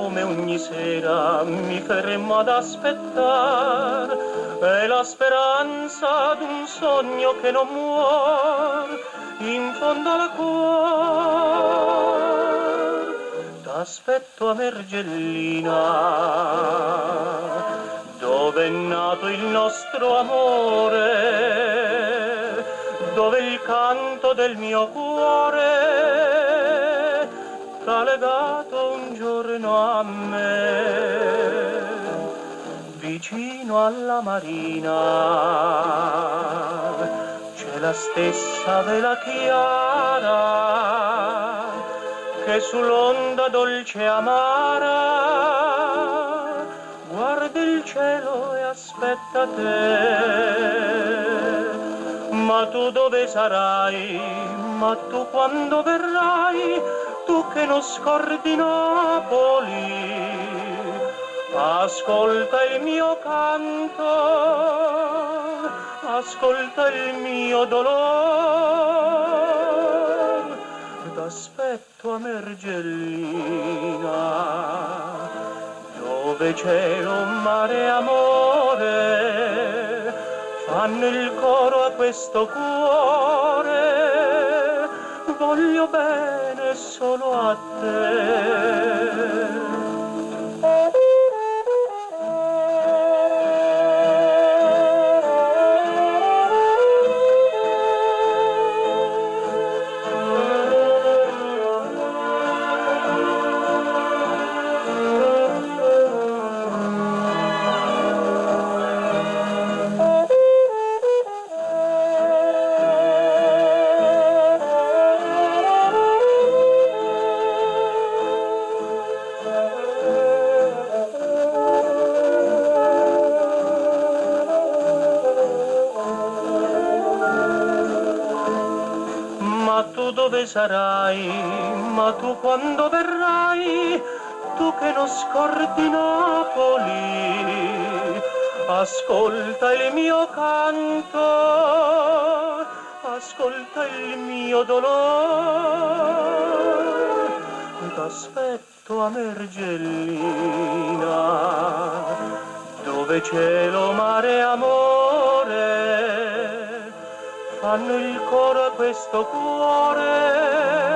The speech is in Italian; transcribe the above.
come ogni sera mi fermo ad aspettar, è la speranza d'un sogno che non muor in fondo al cuor. T'aspetto a Mergellina, dove è nato il nostro amore, dove il canto del mio cuore t'ha legato un giorno a me, vicino alla marina. C'è la stessa vela chiara che sull'onda dolce e amara guarda il cielo e aspetta te. Ma tu dove sarai? Ma tu quando verrai? Tu che non scordi Napoli, ascolta il mio canto, ascolta il mio dolore. T'aspetto a Mergellina, dove cielo, mare e amore fanno il coro a questo cuore. Voglio bene solo a te. Ma tu dove sarai? Ma tu quando verrai? Tu che non scordi Napoli, ascolta il mio canto, ascolta il mio dolore. T'aspetto a Mergellina, dove cielo, mare e amore fanno il coro a questo cuore.